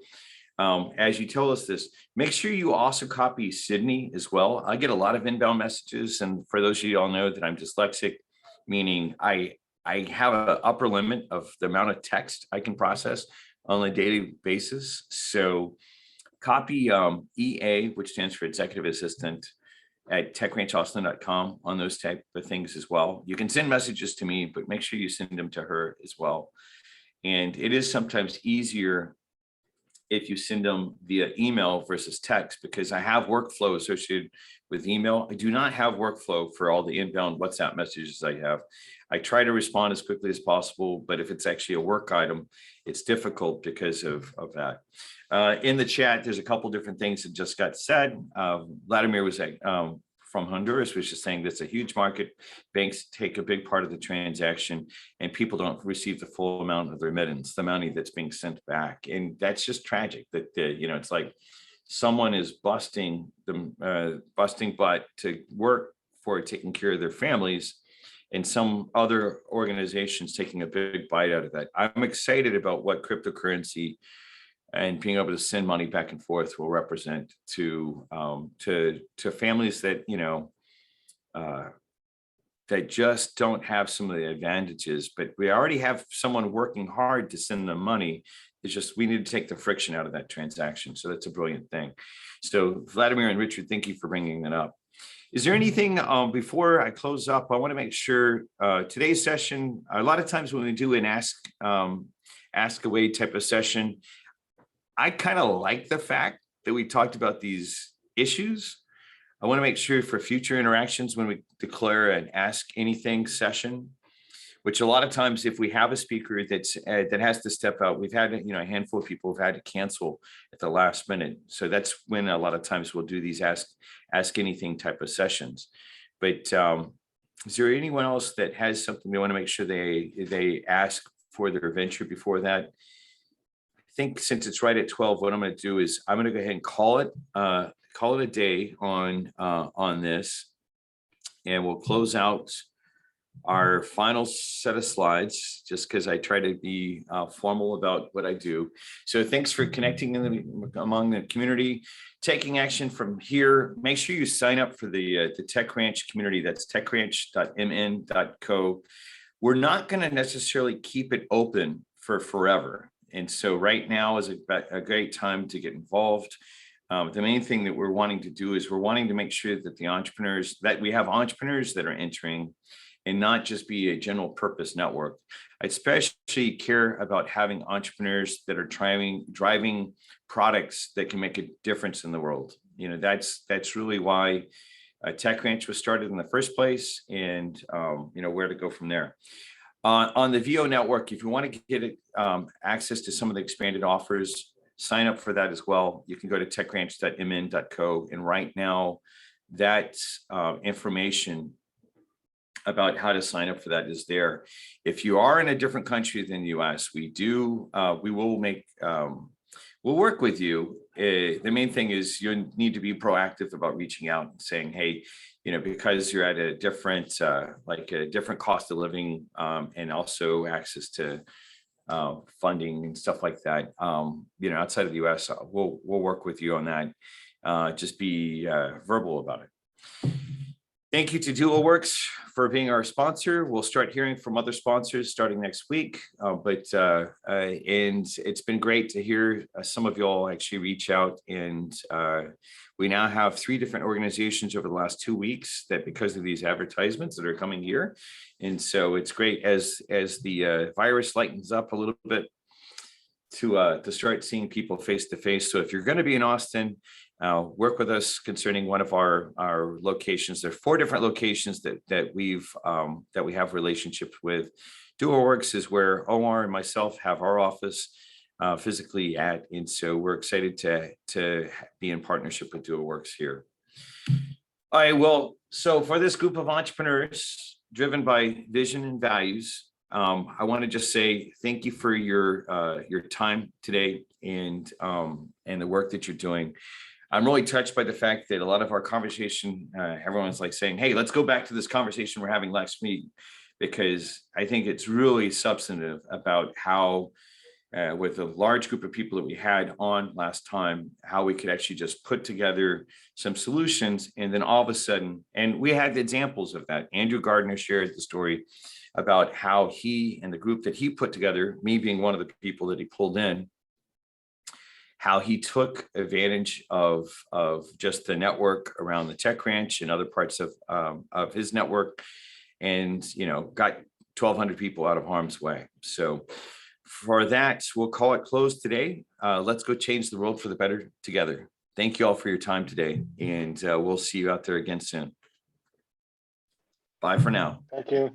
as you tell us this, make sure you also copy Sydney as well. I get a lot of inbound messages, and for those of you all know that I'm dyslexic, meaning I have an upper limit of the amount of text I can process on a daily basis. So copy EA, which stands for Executive Assistant, at techranchaustin.com on those type of things as well. You can send messages to me, but make sure you send them to her as well. And it is sometimes easier if you send them via email versus text, because I have workflow associated with email. I do not have workflow for all the inbound WhatsApp messages I have. I try to respond as quickly as possible, but if it's actually a work item, it's difficult because of that. In the chat, there's a couple different things that just got said. Vladimir was from Honduras was just saying that's a huge market. Banks take a big part of the transaction, and people don't receive the full amount of the remittance, the money that's being sent back. And that's just tragic that, it's like someone is busting butt to work for taking care of their families, and some other organizations taking a big bite out of that. I'm excited about what cryptocurrency and being able to send money back and forth will represent to families that, that just don't have some of the advantages, but we already have someone working hard to send them money. It's just, we need to take the friction out of that transaction. So that's a brilliant thing. So Vladimir and Richard, thank you for bringing that up. Is there anything before I close up? I want to make sure today's session, a lot of times when we do an ask away type of session, I kind of like the fact that we talked about these issues. I want to make sure for future interactions, when we declare an ask anything session, which a lot of times if we have a speaker that has to step out, we've had a handful of people have had to cancel at the last minute. So that's when a lot of times we'll do these ask anything type of sessions. But is there anyone else that has something they want to make sure they ask for their venture before that? I think since it's right at 12, what I'm going to do is I'm going to go ahead and call it a day on this, and we'll close out our final set of slides, just because I try to be formal about what I do. So thanks for connecting among the community, taking action from here. Make sure you sign up for the Tech Ranch community. That's techranch.mn.co. We're not going to necessarily keep it open for forever. And so right now is a great time to get involved. The main thing that we're wanting to do is we're wanting to make sure that we have entrepreneurs that are entering, and not just be a general purpose network. I especially care about having entrepreneurs that are driving products that can make a difference in the world. That's really why Tech Ranch was started in the first place, and where to go from there. On the VO network, if you want to get access to some of the expanded offers, sign up for that as well. You can go to techranch.mn.co, and right now that information about how to sign up for that is there. If you are in a different country than the US, we'll work with you. The main thing is you need to be proactive about reaching out and saying, hey, because you're at a different cost of living, and also access to funding and stuff like that, outside of the US, we'll work with you on that. Just be verbal about it. Thank you to Duoworks for being our sponsor. We'll start hearing from other sponsors starting next week. And it's been great to hear some of you all actually reach out. And we now have 3 different organizations over the last 2 weeks that, because of these advertisements that are coming here. And so it's great as the virus lightens up a little bit to start seeing people face to face. So if you're going to be in Austin, work with us concerning one of our locations. There are 4 different locations that we have relationships with. Duoworks is where Omar and myself have our office physically at, and so we're excited to be in partnership with Duoworks here. All right, well, so for this group of entrepreneurs driven by vision and values, I want to just say thank you for your time today and the work that you're doing. I'm really touched by the fact that a lot of our conversation, everyone's like saying, hey, let's go back to this conversation we're having last week, because I think it's really substantive about how with a large group of people that we had on last time, how we could actually just put together some solutions. And then all of a sudden, and we had examples of that. Andrew Gardner shared the story about how he and the group that he put together, me being one of the people that he pulled in, how he took advantage of just the network around the Tech Ranch and other parts of his network, and got 1,200 people out of harm's way. So for that, we'll call it closed today. Let's go change the world for the better together. Thank you all for your time today, and we'll see you out there again soon. Bye for now. Thank you.